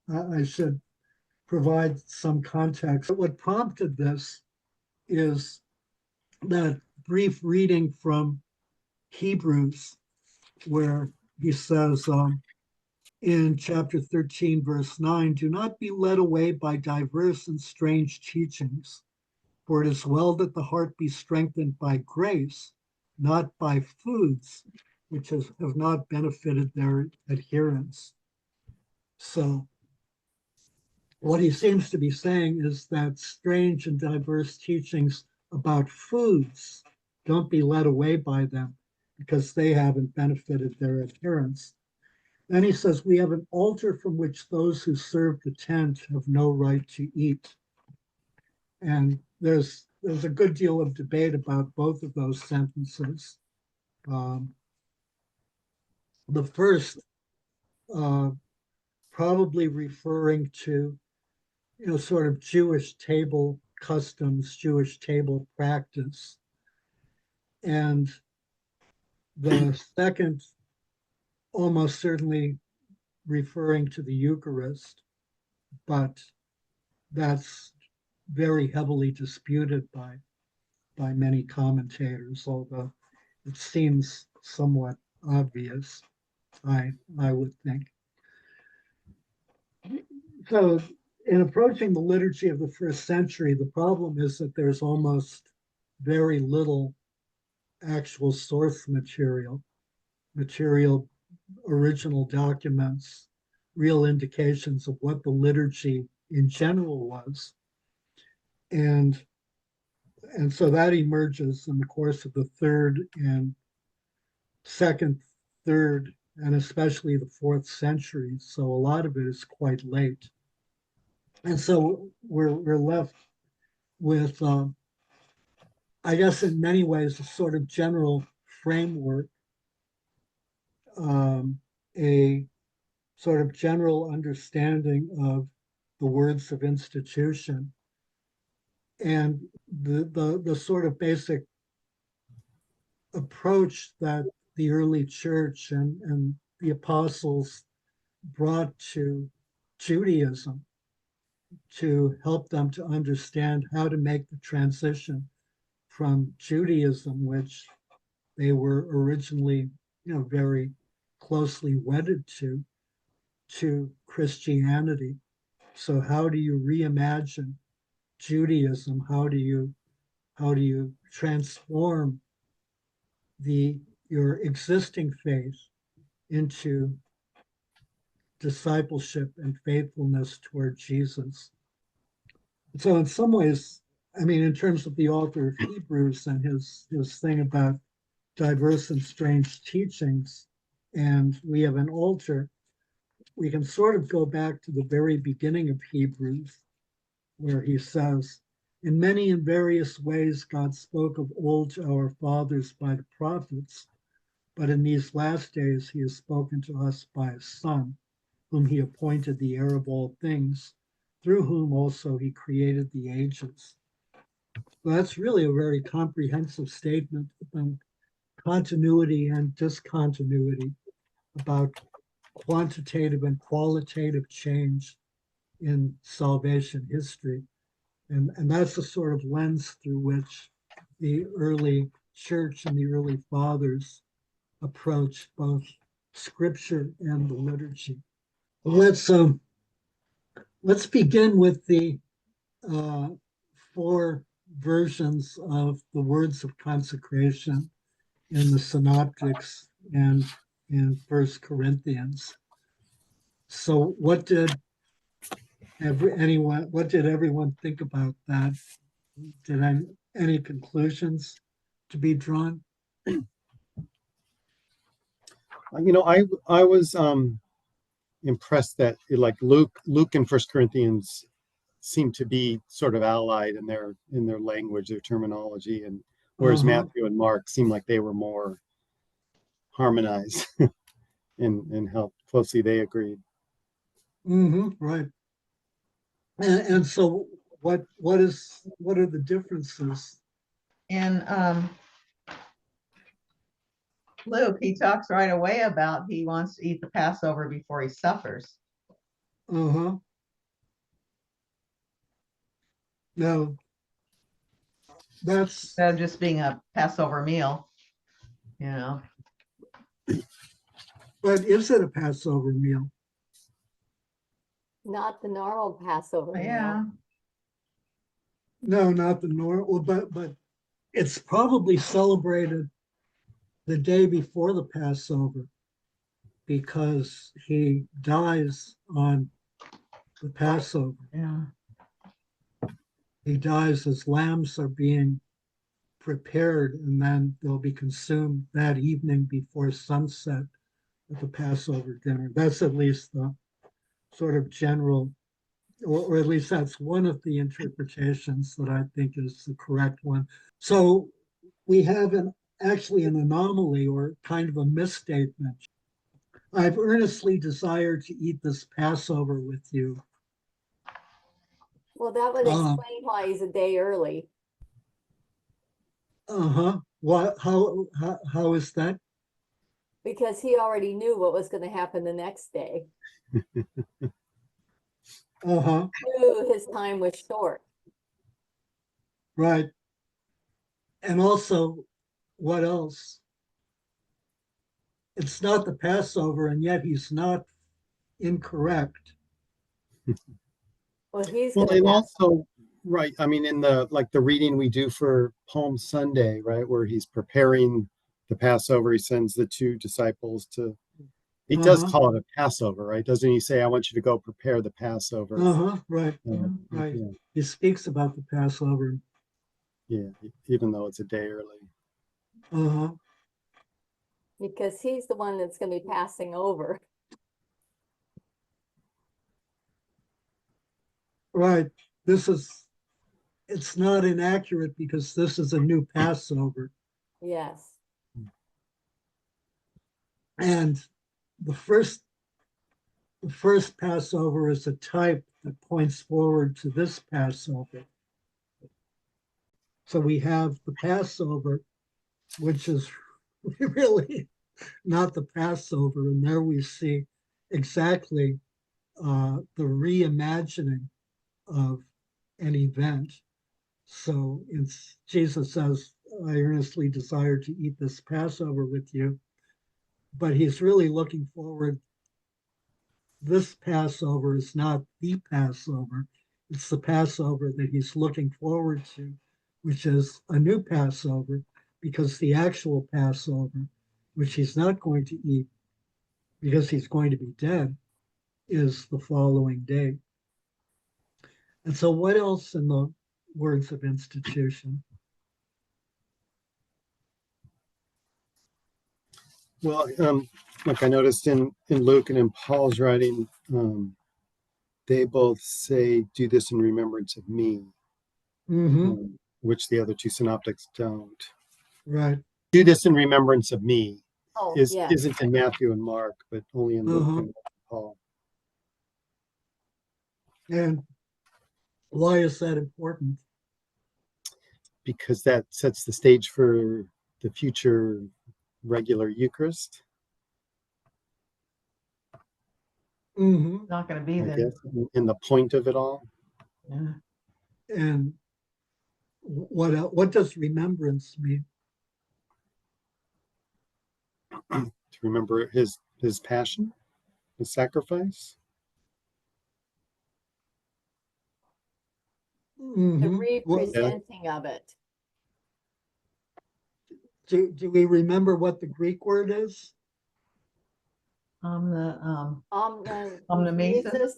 I should provide some context. What prompted this is that brief reading from Hebrews, where he says in chapter 13, verse 9, do not be led away by diverse and strange teachings, for it is well that the heart be strengthened by grace, not by foods which have not benefited their adherents. So, what he seems to be saying is that strange and diverse teachings about foods, don't be led away by them because they haven't benefited their adherents. Then he says, we have an altar from which those who serve the tent have no right to eat. And there's a good deal of debate about both of those sentences. Um, the first uh, probably referring to, sort of Jewish table customs, Jewish table practice. And the second almost certainly referring to the Eucharist, but that's very heavily disputed by many commentators, although it seems somewhat obvious, I would think. So in approaching the liturgy of the first century, the problem is that there's almost very little actual source material, original documents, real indications of what the liturgy in general was. And and so that emerges in the course of the third and second, third, and especially the fourth century. So a lot of it is quite late. And so we're left with, I guess, in many ways, a sort of general framework, a sort of general understanding of the words of institution and the sort of basic approach that the early church and the apostles brought to Judaism to help them to understand how to make the transition from Judaism, which they were originally, very closely wedded to Christianity. So how do you reimagine Judaism? How do you transform your existing faith into discipleship and faithfulness toward Jesus? So in some ways, I mean, in terms of the author of Hebrews and his thing about diverse and strange teachings, and we have an altar, we can sort of go back to the very beginning of Hebrews, where he says, in many and various ways, God spoke of old to our fathers by the prophets, but in these last days, he has spoken to us by his Son, whom he appointed the heir of all things, through whom also he created the ages. So that's really a very comprehensive statement about continuity and discontinuity, about quantitative and qualitative change in salvation history. And that's the sort of lens through which the early church and the early fathers approached both scripture and the liturgy. Let's begin with the uh, four versions of the words of consecration in the synoptics and in First Corinthians. So what did everyone think about that? Did any conclusions to be drawn? I was impressed that like Luke and First Corinthians seem to be sort of allied in their language, their terminology, and whereas Matthew and Mark seem like they were more harmonized in how closely they agreed. Right. And so what are the differences? And Luke, he talks right away about he wants to eat the Passover before he suffers. Uh-huh. No, that's, Instead of just being a Passover meal, you know. but is it a Passover meal? Not the normal Passover Yeah. meal. No, not the normal, but it's probably celebrated the day before the Passover because he dies on the Passover. Yeah. He dies as lambs are being prepared, and then they'll be consumed that evening before sunset at the Passover dinner. That's at least the sort of general, or at least that's one of the interpretations that I think is the correct one. So we have actually an anomaly or kind of a misstatement. I've earnestly desired to eat this Passover with you. Well, that would explain why he's a day early. Uh-huh. What, how is that? Because he already knew what was going to happen the next day. Uh-huh. Knew his time was short. Right. And also, what else? It's not the Passover, and yet he's not incorrect. Well, he's Well, going and to also, right, I mean, in the like the reading we do for Palm Sunday, right, where he's preparing the Passover, he sends the two disciples to, he does Uh-huh. call it a Passover, right? Doesn't he say, I want you to go prepare the Passover? Uh-huh. Right. Yeah, Right. He speaks about the Passover. yeah, even though it's a day early. Uh-huh. because he's the one that's going to be passing over. Right. It's not inaccurate because this is a new Passover. Yes. And the first Passover is a type that points forward to this Passover. So we have the Passover, which is really not the Passover. And there we see exactly the reimagining of an event. So it's Jesus says, I earnestly desire to eat this Passover with you. But he's really looking forward. This Passover is not the Passover. It's the Passover that he's looking forward to, which is a new Passover, because the actual Passover, which he's not going to eat because he's going to be dead, is the following day. And so, what else in the words of institution? Well, like I noticed in Luke and in Paul's writing, they both say, do this in remembrance of me, Mm-hmm. which the other two synoptics don't. Right. Do this in remembrance of me Oh, yeah. isn't in Matthew and Mark, but only in Luke and Paul. And why is that important? Because that sets the stage for the future regular Eucharist. Mm-hmm. Not going to be I there. guess, in the point of it all. Yeah. And what does remembrance mean? To remember his passion, his sacrifice. The Mm-hmm. representing of it. Do we remember what the Greek word is? The Anamnesis. Anamnesis.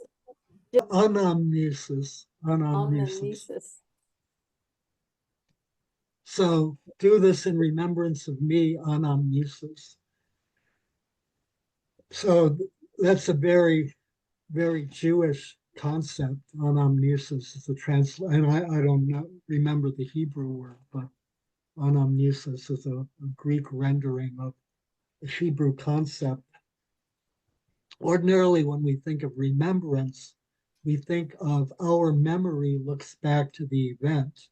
Anamnesis. Anamnesis. So do this in remembrance of me, anamnesis. So that's a very, very Jewish concept. Anamnesis is and I don't remember the Hebrew word, but anamnesis is a Greek rendering of a Hebrew concept. Ordinarily, when we think of remembrance, we think of our memory looks back to the event.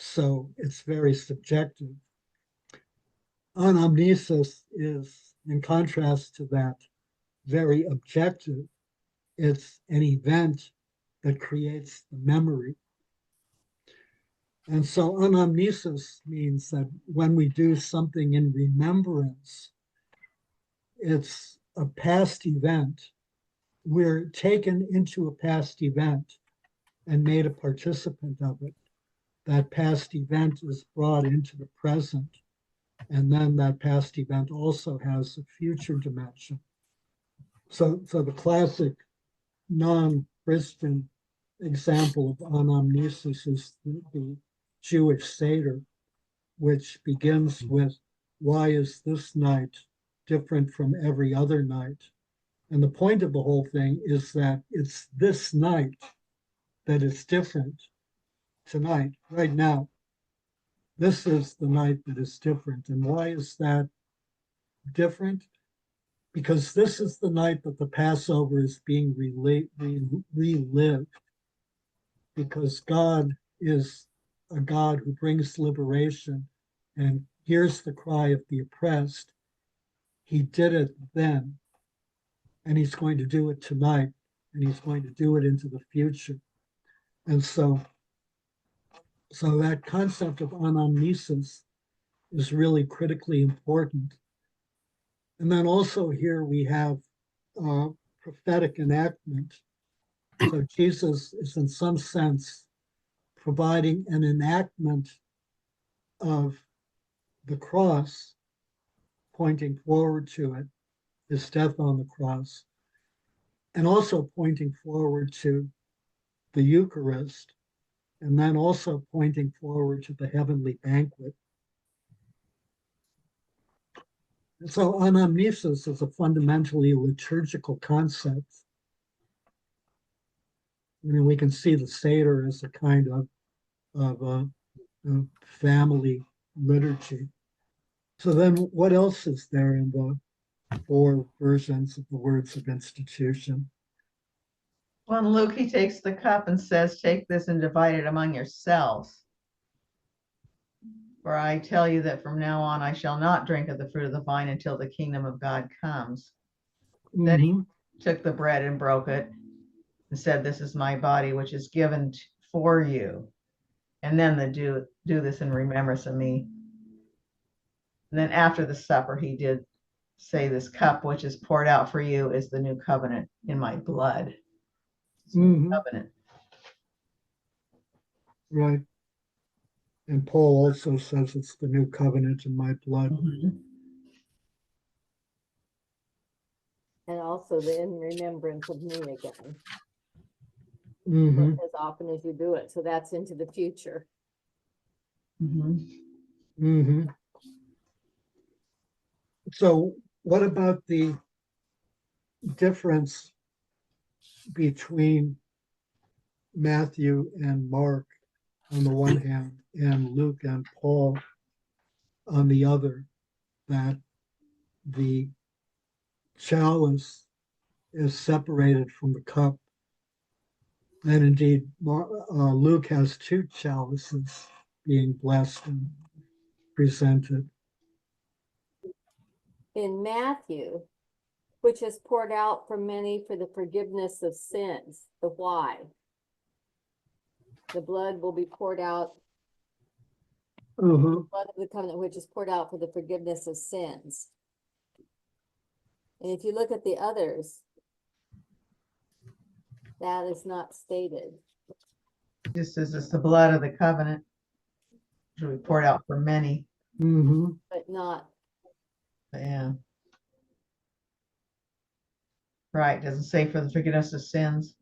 So it's very subjective. Anamnesis is, in contrast to that, very objective. It's an event that creates the memory. And so anamnesis means that when we do something in remembrance, it's a past event. We're taken into a past event and made a participant of it. That past event is brought into the present. And then that past event also has a future dimension. So the classic non-Christian example of anamnesis is the Jewish Seder, which begins with, why is this night different from every other night? And the point of the whole thing is that it's this night that is different tonight, right now. This is the night that is different. And why is that different? Because this is the night that the Passover is being relived. Because God is a God who brings liberation and hears the cry of the oppressed. He did it then, and he's going to do it tonight, and he's going to do it into the future. And so that concept of anamnesis is really critically important. And then also here we have prophetic enactment. So Jesus is in some sense providing an enactment of the cross, pointing forward to it, his death on the cross, and also pointing forward to the Eucharist, and then also pointing forward to the heavenly banquet. So anamnesis is a fundamentally liturgical concept. I mean, we can see the Seder as a kind of a family liturgy. So then what else is there in the four versions of the words of institution? Well, in Luke, he takes the cup and says, take this and divide it among yourselves. For I tell you that from now on, I shall not drink of the fruit of the vine until the kingdom of God comes. Then he took the bread and broke it and said, this is my body, which is given for you. And then do this in remembrance of me. And then after the supper, he did say, this cup which is poured out for you is the new covenant in my blood. Covenant. Right. And Paul also says it's the new covenant in my blood. And also the in remembrance of me again. Mm-hmm. As often as you do it. So that's into the future. Mm-hmm. So what about the difference between Matthew and Mark on the one hand and Luke and Paul on the other, that the chalice is separated from the cup? And indeed, Luke has two chalices being blessed and presented. In Matthew, which is poured out for many for the forgiveness of sins. The why. The blood will be poured out. Uh-huh. Blood of the covenant, which is poured out for the forgiveness of sins. And if you look at the others, that is not stated. Just as it's the blood of the covenant, which will be poured out for many. Mm-hmm. But not. Yeah. Right. Doesn't say for the forgiveness of sins.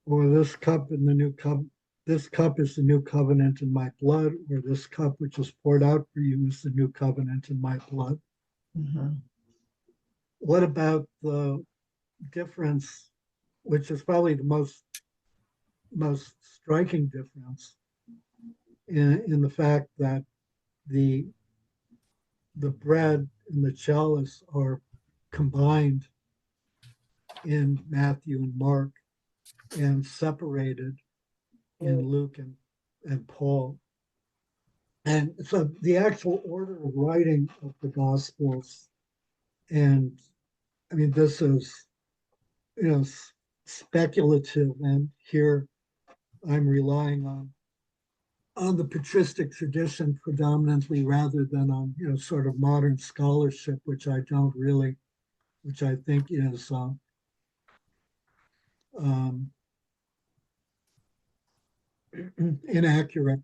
Or this cup in the new cup. This cup is the new covenant in my blood, or this cup which is poured out for you is the new covenant in my blood. What about the difference, which is probably the most striking difference in the fact that the bread and the chalice are combined in Matthew and Mark and separated in Luke and Paul. And so the actual order of writing of the Gospels and I mean, this is, speculative, and here I'm relying on the patristic tradition predominantly rather than on, sort of modern scholarship, which I don't really, which I think is um, inaccurate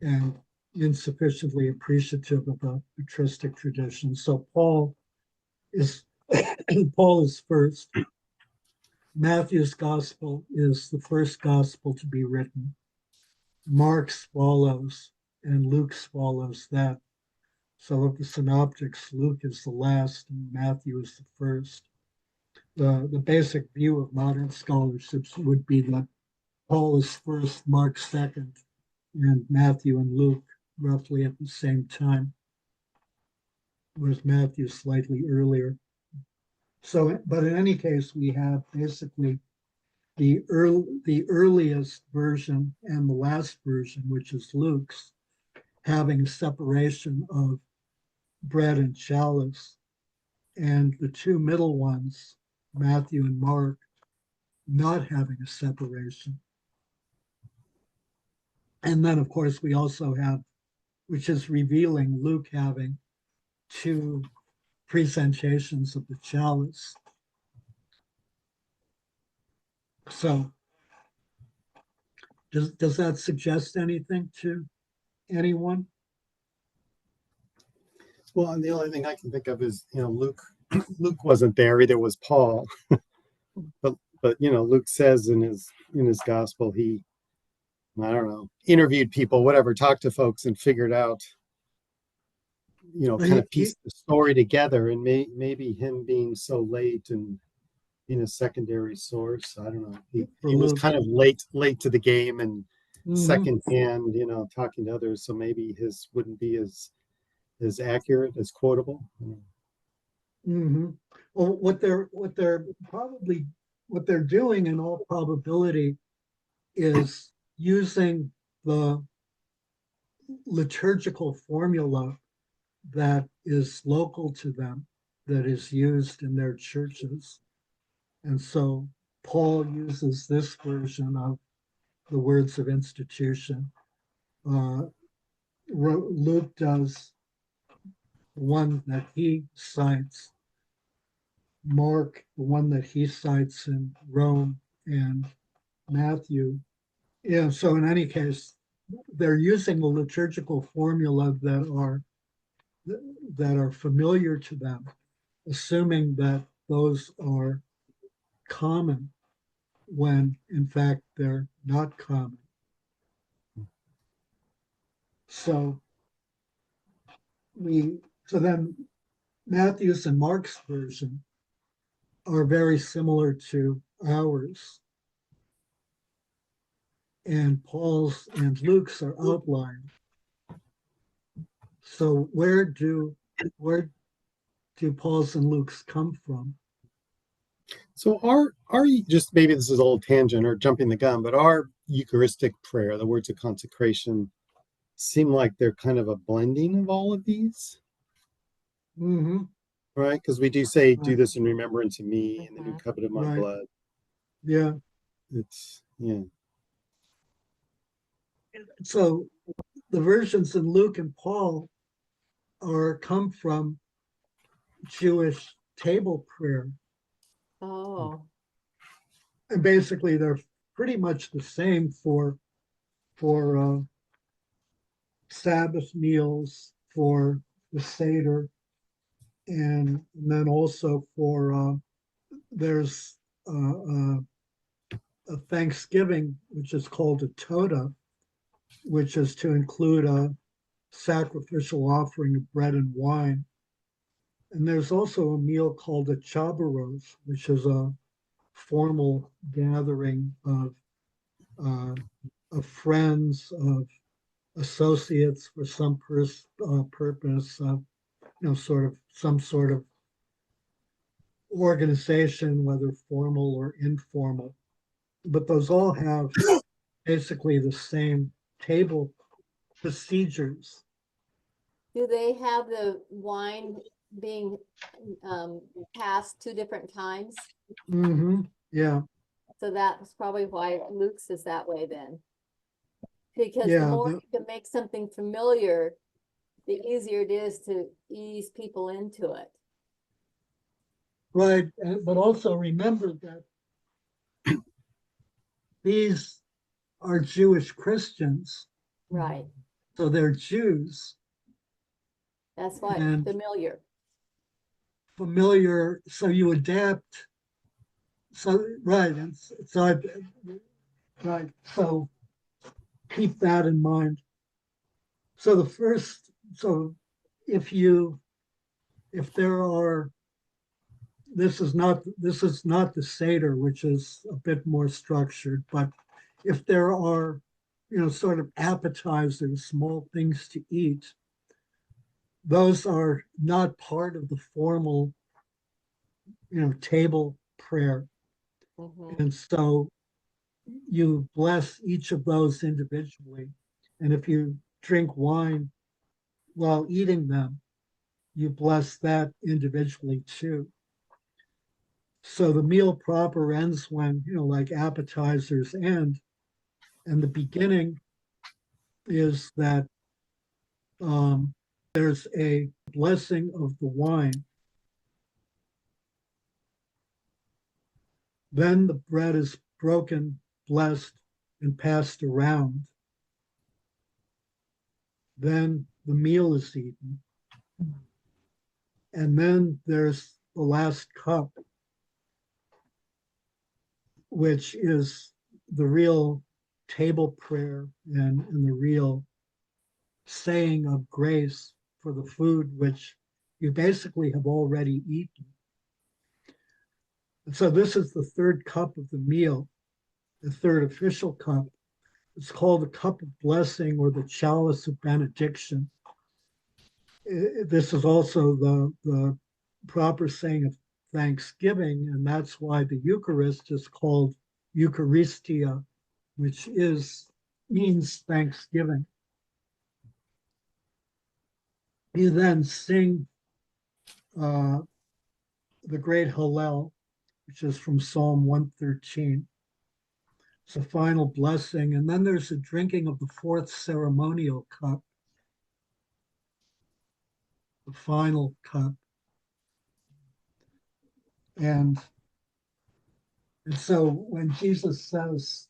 and insufficiently appreciative of the patristic tradition. So Paul is Paul is first. Matthew's gospel is the first gospel to be written. Mark's follows, and Luke's follows that. So of the synoptics, Luke is the last and Matthew is the first. The basic view of modern scholarships would be that Paul is first, Mark second, and Matthew and Luke roughly at the same time, whereas Matthew slightly earlier. So, but in any case, we have basically the earliest version and the last version, which is Luke's, having separation of bread and chalice, and the two middle ones, Matthew and Mark, not having a separation. And then, of course, we also have, which is revealing, Luke having two presentations of the chalice. So does that suggest anything to anyone? Well, and the only thing I can think of is, Luke wasn't there, either was Paul. but Luke says in his gospel, he, I don't know, interviewed people, whatever, talked to folks and figured out, kind of pieced the story together, and maybe him being so late and being a secondary source, I don't know. He was kind of late to the game and secondhand, talking to others, so maybe his wouldn't be as accurate, as quotable. Mm-hmm. Well, what they're doing in all probability is using the liturgical formula that is local to them, that is used in their churches. And so Paul uses this version of the words of institution. Luke does one that he cites, Mark, the one that he cites in Rome, and Matthew. Yeah, so in any case, they're using the liturgical formula that are familiar to them, assuming that those are common when in fact they're not common. So then Matthew's and Mark's version are very similar to ours, and Paul's and Luke's are outlined. So where do Paul's and Luke's come from? So our just maybe this is a little tangent or jumping the gun, but our Eucharistic prayer, the words of consecration, seem like they're kind of a blending of all of these. Mm-hmm. Right? Because we do say, do this in remembrance of me in the new covenant of my blood. Yeah. So the versions in Luke and Paul come from Jewish table prayer. Oh. And basically they're pretty much the same for Sabbath meals, for the Seder, and then also for there's a Thanksgiving, which is called a Toda, which is to include a sacrificial offering of bread and wine. And there's also a meal called a chabaros, which is a formal gathering of friends, of associates for some purpose, sort of some sort of organization, whether formal or informal. But those all have basically the same table procedures. Do they have the wine being passed 2 different times. Yeah, So that's probably why Luke's is that way then. Because the Yeah, more the- you can make something familiar, the easier it is to ease people into it. right. But also remember that these are Jewish Christians, Right. so they're Jews That's why it's and familiar. familiar. So you adapt. So right, and so right. So keep that in mind. So the first, so if you, if there are, this is not the Seder, which is a bit more structured, but if there are, sort of appetizers, small things to eat, those are not part of the formal, table prayer. Mhm. And so you bless each of those individually. And if you drink wine while eating them, you bless that individually too. So the meal proper ends when, like appetizers end. And the beginning is that there's a blessing of the wine. Then the bread is broken, blessed, and passed around. Then the meal is eaten. And then there's the last cup, which is the real table prayer and the real saying of grace for the food which you basically have already eaten. And so this is the third cup of the meal, the third official cup. It's called the cup of blessing or the chalice of benediction. This is also the proper saying of thanksgiving, and that's why the Eucharist is called Eucharistia, which means thanksgiving. You then sing the great Hallel, which is from Psalm 113. It's a final blessing, and then there's a drinking of the fourth ceremonial cup, the final cup. And so when Jesus says,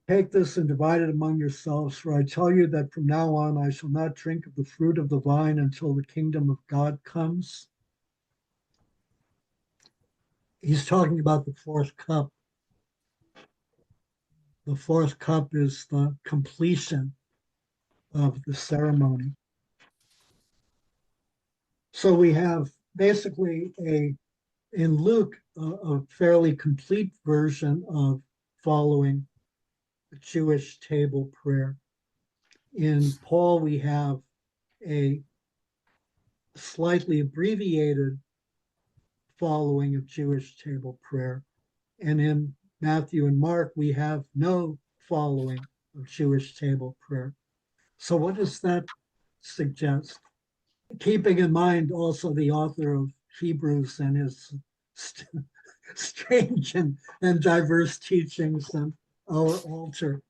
take this and divide it among yourselves, for I tell you that from now on I shall not drink of the fruit of the vine until the kingdom of God comes. He's talking about the fourth cup. The fourth cup is the completion of the ceremony. So we have basically in Luke, a fairly complete version of following the Jewish table prayer. In Paul, we have a slightly abbreviated following of Jewish table prayer. And in Matthew and Mark, we have no following of Jewish table prayer. So what does that suggest? Keeping in mind also the author of Hebrews and his strange and diverse teachings and our altar.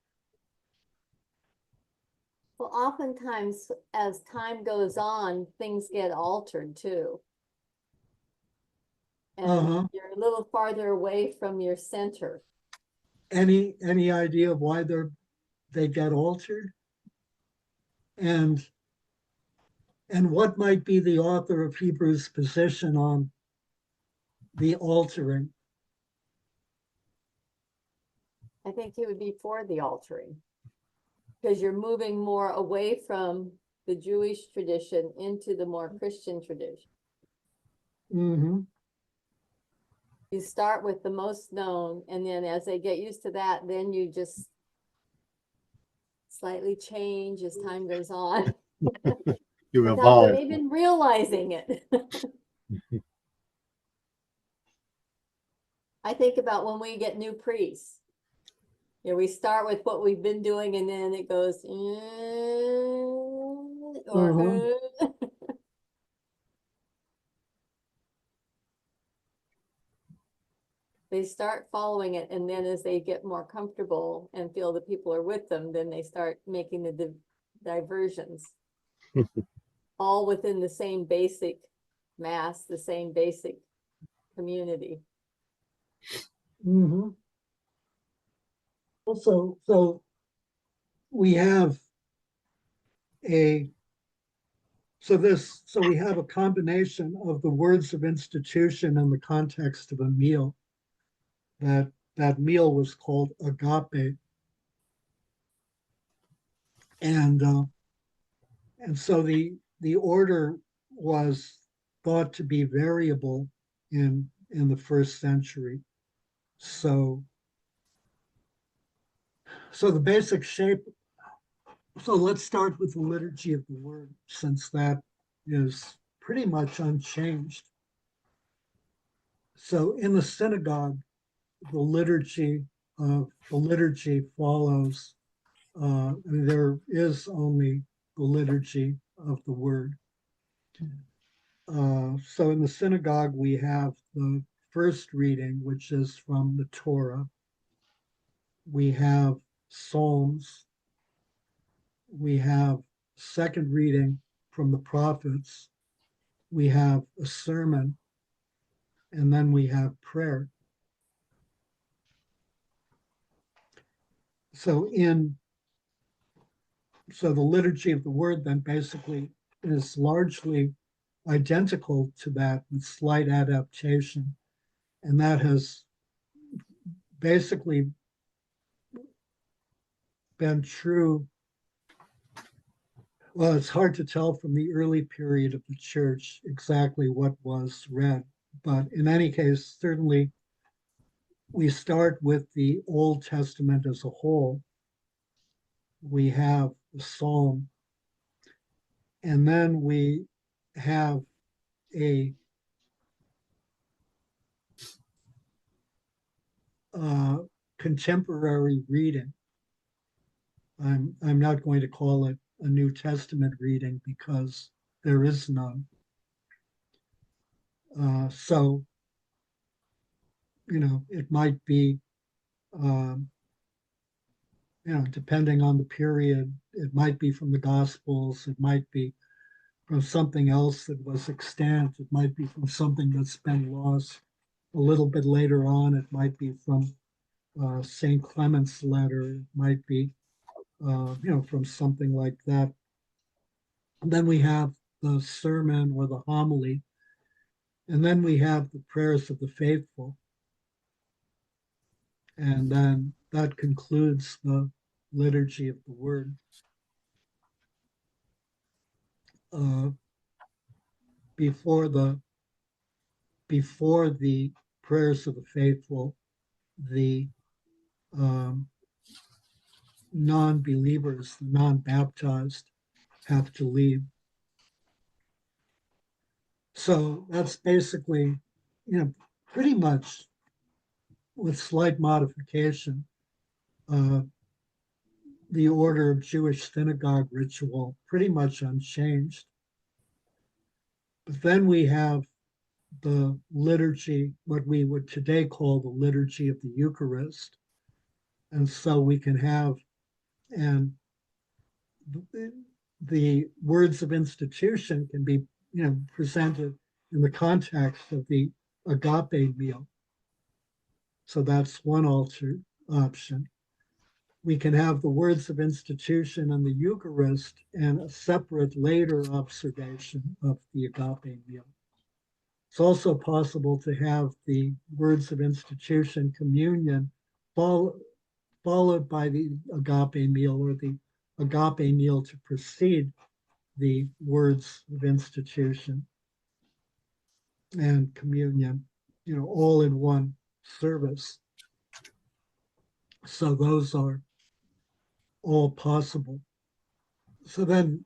Well, oftentimes as time goes on, things get altered too. And you're a little farther away from your center. Any idea of why they get altered? And what might be the author of Hebrews' position on the altering? I think he would be for the altering. Because you're moving more away from the Jewish tradition into the more Christian tradition. Mm-hmm. You start with the most known, and then as they get used to that, then you just slightly change as time goes on. You Without evolve. them even realizing it. I think about when we get new priests. You know, we start with what we've been doing, and then it goes, or, they start following it, and then as they get more comfortable and feel the people are with them, then they start making the diversions. All within the same basic mass, the same basic community. Mhm. Also, so we have so we have a combination of the words of institution in the context of a meal. That meal was called agape, and so the order was thought to be variable in the first century. So the basic shape. So let's start with the liturgy of the word, since that is pretty much unchanged. So in the synagogue, the liturgy follows. There is only the liturgy of the word. So in the synagogue, we have the first reading, which is from the Torah. We have Psalms. We have second reading from the prophets. We have a sermon, and then we have prayer. So the liturgy of the word then basically is largely identical to that with slight adaptation. And that has basically been true. Well, it's hard to tell from the early period of the church exactly what was read. But in any case, certainly we start with the Old Testament as a whole. We have the Psalm, and then we have a contemporary reading. I'm not going to call it a New Testament reading because there is none. So, it might be, depending on the period, it might be from the Gospels, it might be from something else that was extant, it might be from something that's been lost. A little bit later on, it might be from St. Clement's letter, it might be, from something like that. And then we have the sermon or the homily, and then we have the prayers of the faithful. And then that concludes the liturgy of the word. Before the prayers of the faithful, the non-believers, the non-baptized, have to leave. So that's basically, pretty much with slight modification, the order of Jewish synagogue ritual, pretty much unchanged. But then we have the liturgy, what we would today call the liturgy of the Eucharist. And so we can have, and the words of institution can be, presented in the context of the agape meal. So that's one option. We can have the words of institution and the Eucharist and a separate later observation of the agape meal. It's also possible to have the words of institution, communion, followed by the agape meal, or the agape meal to precede the words of institution and communion, all in one service. So those are all possible. So then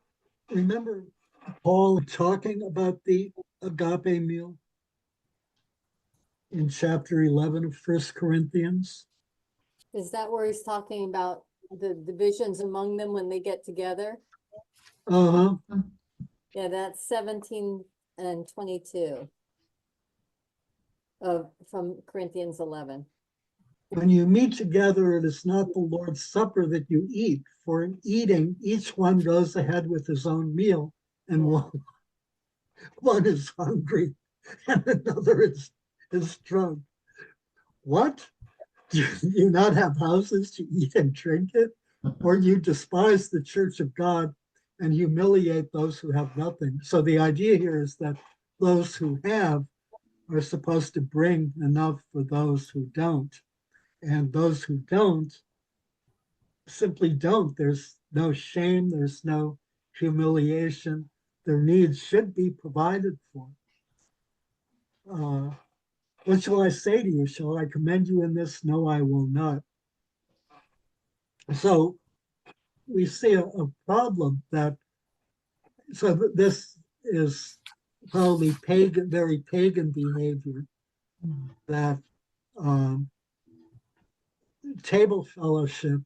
remember Paul talking about the agape meal in chapter 11 of 1 Corinthians. Is that where he's talking about the divisions among them when they get together? Uh-huh. Yeah, that's 17 and 22. from Corinthians 11. When you meet together, it is not the Lord's Supper that you eat, for in eating, each one goes ahead with his own meal, and one is hungry and another is drunk. What? Do you not have houses to eat and drink it? Or you despise the church of God and humiliate those who have nothing? So the idea here is that those who have are supposed to bring enough for those who don't. And those who don't simply don't. There's no shame, there's no humiliation. Their needs should be provided for. What shall I say to you? Shall I commend you in this? No, I will not. So we see a problem that, so this is probably pagan, very pagan behavior, that table fellowship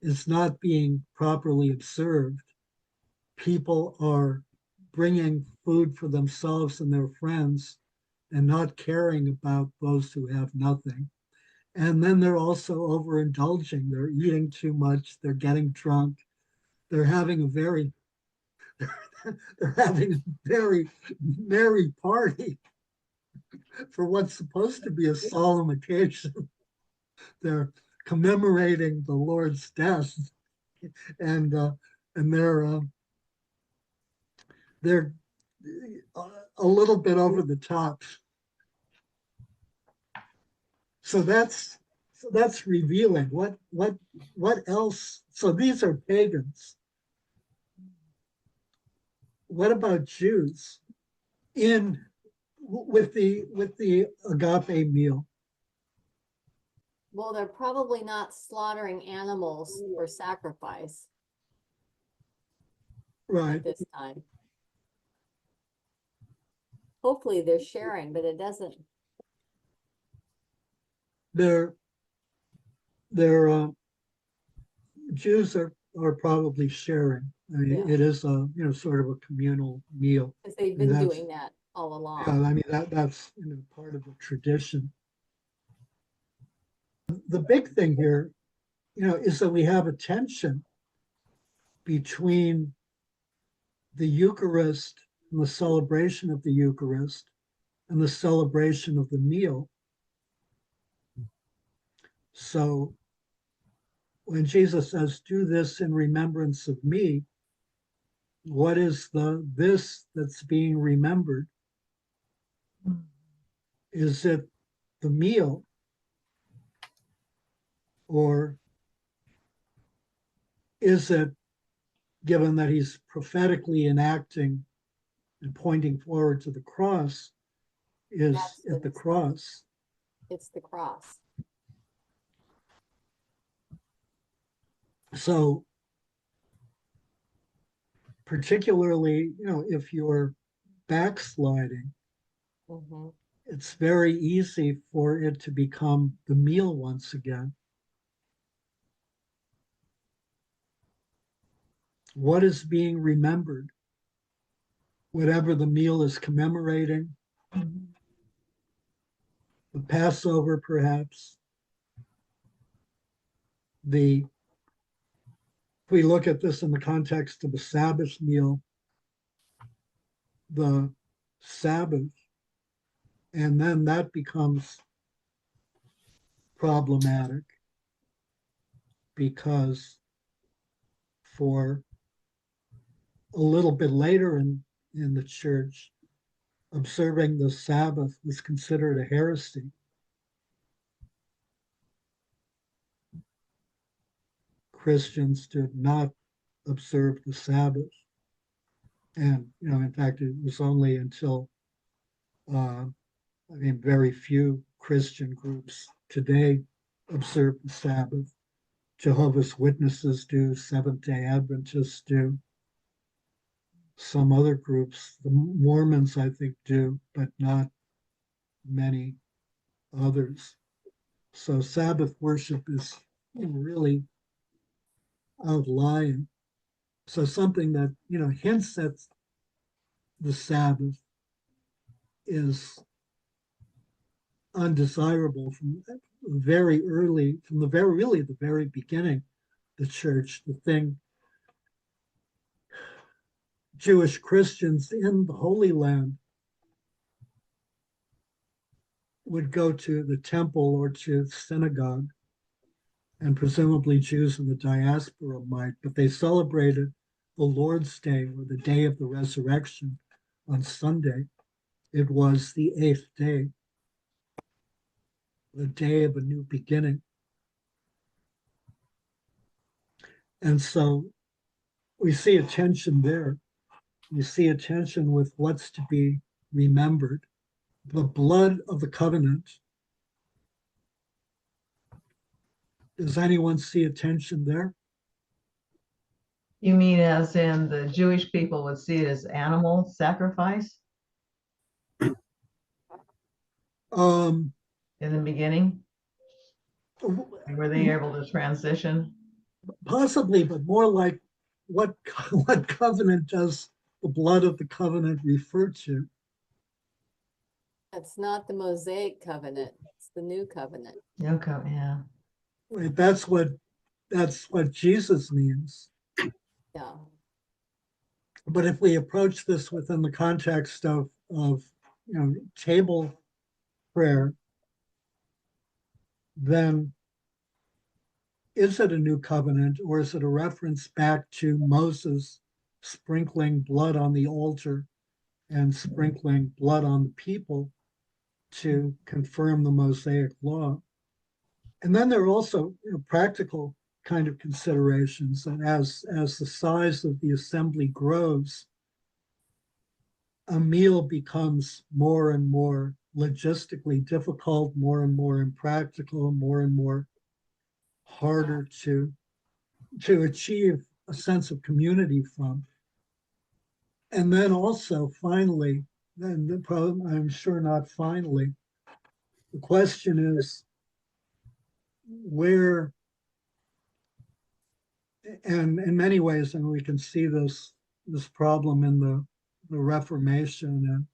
is not being properly observed. People are bringing food for themselves and their friends and not caring about those who have nothing. And then they're also overindulging. They're eating too much. They're getting drunk. They're having a very merry party for what's supposed to be a solemn occasion. They're commemorating the Lord's death, and they're a little bit over the top. So that's revealing. What else? So these are pagans. What about Jews with the agape meal? Well, they're probably not slaughtering animals for sacrifice Right. at this time. Hopefully they're sharing, but it doesn't. They're Jews are probably sharing. I mean, Yeah. it is a sort of a communal meal. Because they've I mean, been that's- doing that all along. Yeah, I mean that's part of the tradition. The big thing here, is that we have a tension between the Eucharist and the celebration of the Eucharist and the celebration of the meal. So when Jesus says, "Do this in remembrance of me," what is this that's being remembered? Is it the meal, or is it, given that he's prophetically enacting and pointing forward to the cross, is That's it the what cross? It's the cross. So particularly, if you're backsliding, Mhm. it's very easy for it to become the meal once again. What is being remembered? Whatever the meal is commemorating, the Passover, perhaps. If we look at this in the context of the Sabbath meal, the Sabbath, and then that becomes problematic because for a little bit later in the church, observing the Sabbath was considered a heresy. Christians did not observe the Sabbath. And, in fact, it was only until, very few Christian groups today observe the Sabbath. Jehovah's Witnesses do, Seventh-day Adventists do. Some other groups, the Mormons, I think, do, but not many others. So Sabbath worship is really outlying. So something that, hints at the Sabbath is undesirable from very early, from the very, really the very beginning, the church, the thing Jewish Christians in the Holy Land would go to the temple or to the synagogue, and presumably Jews in the diaspora might, but they celebrated the Lord's Day or the day of the resurrection on Sunday. It was the 8th day, the day of a new beginning. And so we see a tension there. We see a tension with what's to be remembered. The blood of the covenant. Does anyone see a tension there? You mean as in the Jewish people would see it as animal sacrifice Um, in the beginning? Were they able to transition? Possibly, but more like what what covenant does the blood of the covenant refer to? It's not the Mosaic covenant, it's the new covenant. Okay, yeah. Right, that's what Jesus means. Yeah. But if we approach this within the context of table prayer, then is it a new covenant, or is it a reference back to Moses sprinkling blood on the altar and sprinkling blood on the people to confirm the Mosaic law? And then there are also practical kind of considerations. And as the size of the assembly grows, a meal becomes more and more logistically difficult, more and more impractical, more and more harder to achieve a sense of community from. And then also, finally, then the problem, I'm sure not finally, the question is where, and in many ways, and we can see this problem in the Reformation,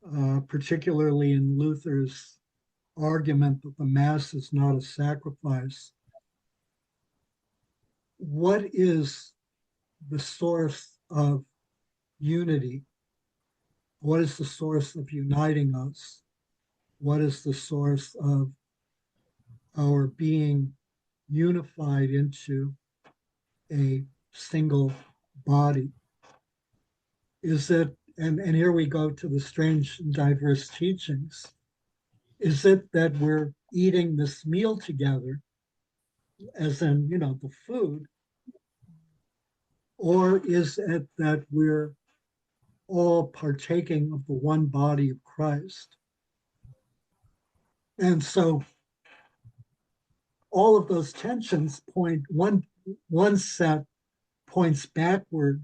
and particularly in Luther's argument that the Mass is not a sacrifice. What is the source of unity? What is the source of uniting us? What is the source of our being unified into a single body? Is it, and here we go to the strange and diverse teachings, is it that we're eating this meal together, as in, the food, or is it that we're all partaking of the one body of Christ? And so all of those tensions point, one set points backward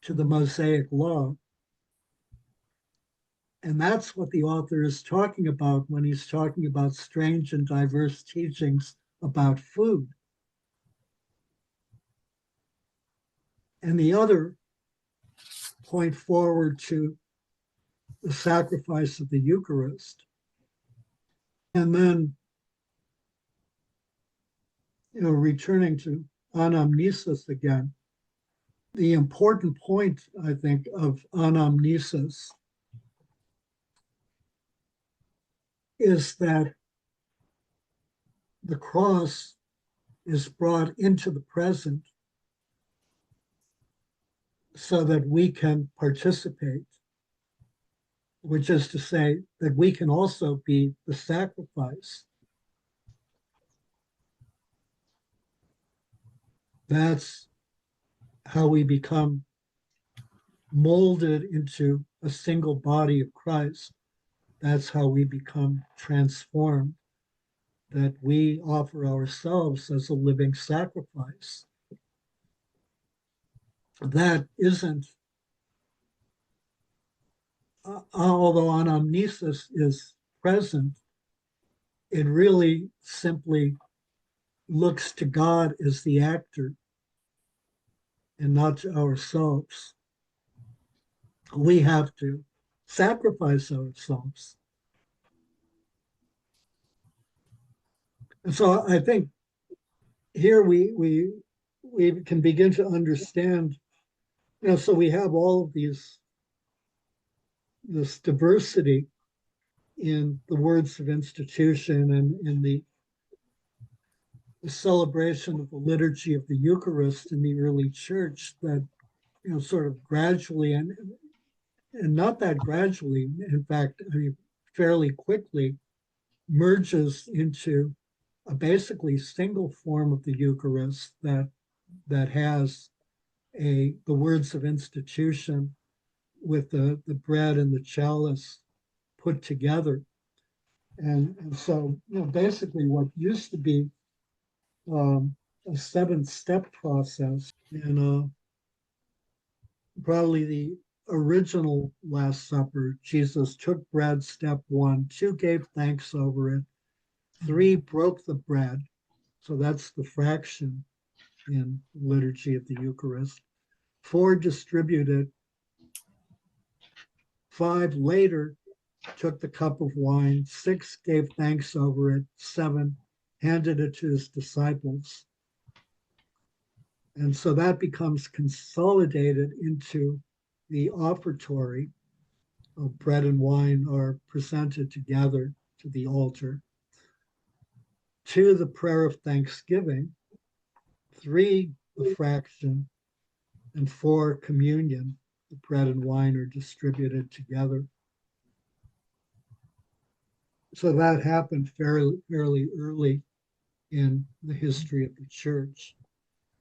to the Mosaic law. And that's what the author is talking about when he's talking about strange and diverse teachings about food. And the other point forward to the sacrifice of the Eucharist. And then, returning to anamnesis again, the important point, I think, of anamnesis is that the cross is brought into the present so that we can participate, which is to say that we can also be the sacrifice. That's how we become molded into a single body of Christ. That's how we become transformed, that we offer ourselves as a living sacrifice. That isn't, although anamnesis is present, it really simply looks to God as the actor and not to ourselves. We have to sacrifice ourselves. And so I think here we can begin to understand, so we have all of this diversity in the words of institution and in the celebration of the liturgy of the Eucharist in the early church that, sort of gradually and not that gradually, in fact, I mean, fairly quickly merges into a basically single form of the Eucharist that has the words of institution with the bread and the chalice put together. And so, basically what used to be a 7-step process in probably the original Last Supper. Jesus took bread, step 1, 2 gave thanks over it, 3 broke the bread. So that's the fraction in liturgy of the Eucharist. 4 distributed. 5 later took the cup of wine. 6 gave thanks over it. 7 handed it to his disciples. And so that becomes consolidated into the offertory of bread and wine are presented together to the altar. 2, the prayer of thanksgiving. 3, the fraction. And 4, communion. The bread and wine are distributed together. So that happened fairly early in the history of the church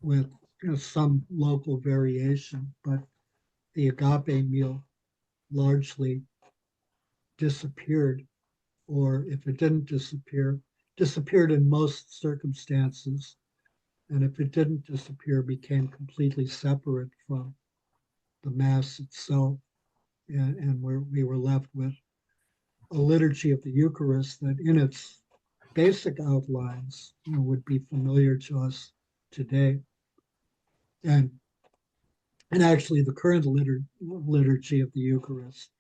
with some local variation, but the agape meal largely disappeared, or if it didn't disappear, disappeared in most circumstances. And if it didn't disappear, became completely separate from the Mass itself. And we were left with a liturgy of the Eucharist that in its basic outlines would be familiar to us today. And actually the current liturgy of the Eucharist,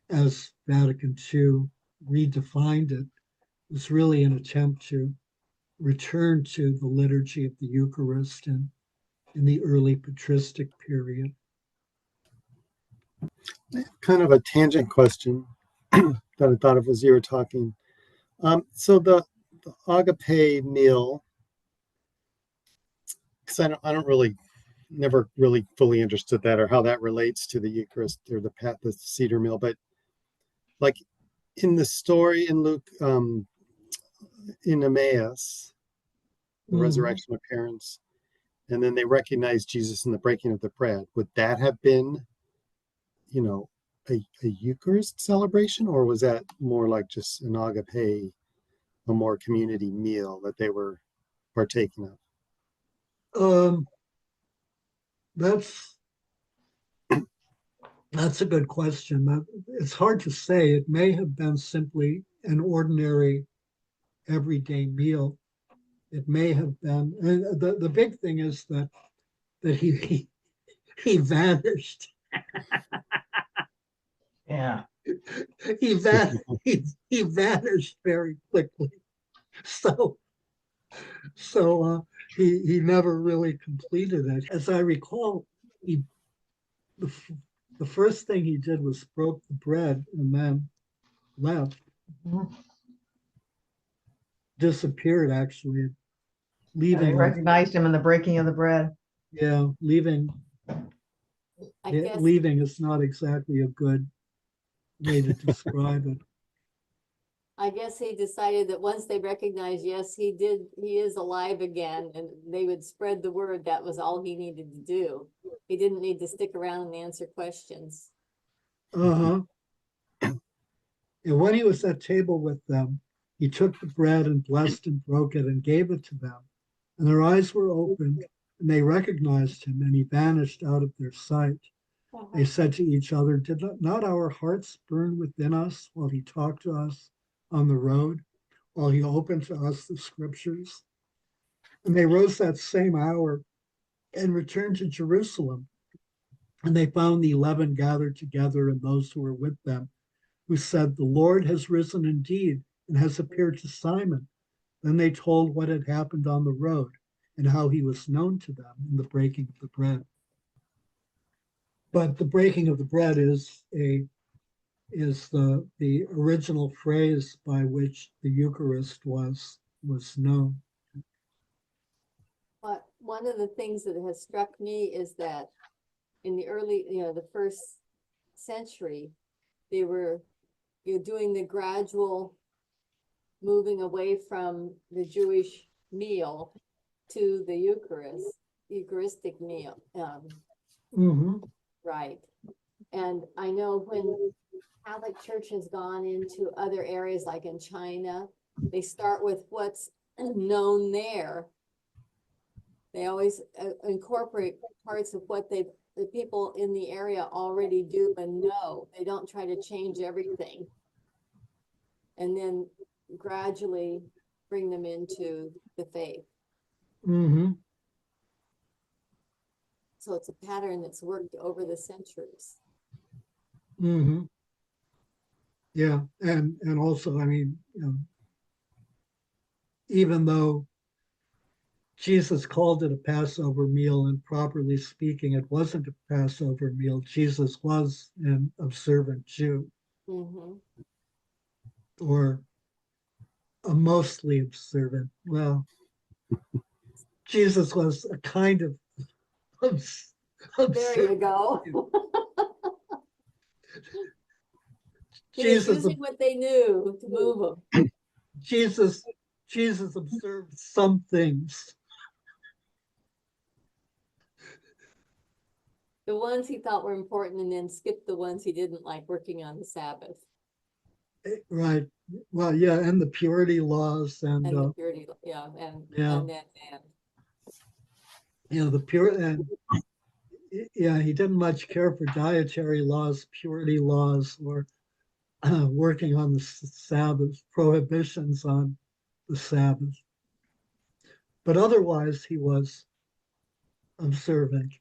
as Vatican II redefined it, is really an attempt to return to the liturgy of the Eucharist in the early patristic period. Kind of a tangent question that I thought of as you were talking. So the agape meal, because I don't really, never really fully understood that or how that relates to the Eucharist or the Seder meal, but like in the story in Luke, in Emmaus, the resurrection of parents, and then they recognize Jesus in the breaking of the bread. Would that have been, a Eucharist celebration, or was that more like just an agape, a more community meal that they were partaking of? That's a good question. It's hard to say. It may have been simply an ordinary everyday meal. It may have been. The big thing is that he vanished. Yeah. He vanished very quickly. So he never really completed it. As I recall, the first thing he did was broke the bread and then left. Disappeared, actually, leaving. They recognized him in the breaking of the bread. Yeah, leaving. I guess, Leaving is not exactly a good way to describe it. I guess he decided that once they recognized, yes, he is alive again, and they would spread the word. That was all he needed to do. He didn't need to stick around and answer questions. And when he was at table with them, he took the bread and blessed and broke it and gave it to them. And their eyes were opened, and they recognized him, and he vanished out of their sight. They said to each other, "Did not our hearts burn within us while he talked to us on the road, while he opened to us the scriptures?" And they rose that same hour and returned to Jerusalem. And they found the 11 gathered together and those who were with them, who said, "The Lord has risen indeed and has appeared to Simon." Then they told what had happened on the road and how he was known to them in the breaking of the bread. But the breaking of the bread is the original phrase by which the Eucharist was known. But one of the things that has struck me is that in the early, the first century, they were doing the gradual moving away from the Jewish meal to the Eucharistic meal. Right. And I know when Catholic Church has gone into other areas, like in China, they start with what's known there. They always incorporate parts of what the people in the area already do and know. They don't try to change everything. And then gradually bring them into the faith. So it's a pattern that's worked over the centuries. Yeah, and also, I mean, even though Jesus called it a Passover meal, and properly speaking, it wasn't a Passover meal. Jesus was an observant Jew, or a mostly observant. Well, Jesus was a kind of There you go. He was using what they knew to move them. Jesus observed some things. The ones he thought were important, and then skipped the ones he didn't, like working on the Sabbath. Right. Well, yeah, and the purity laws and the purity, the pure and he didn't much care for dietary laws, purity laws, or working on the Sabbath, prohibitions on the Sabbath. But otherwise, he was observant.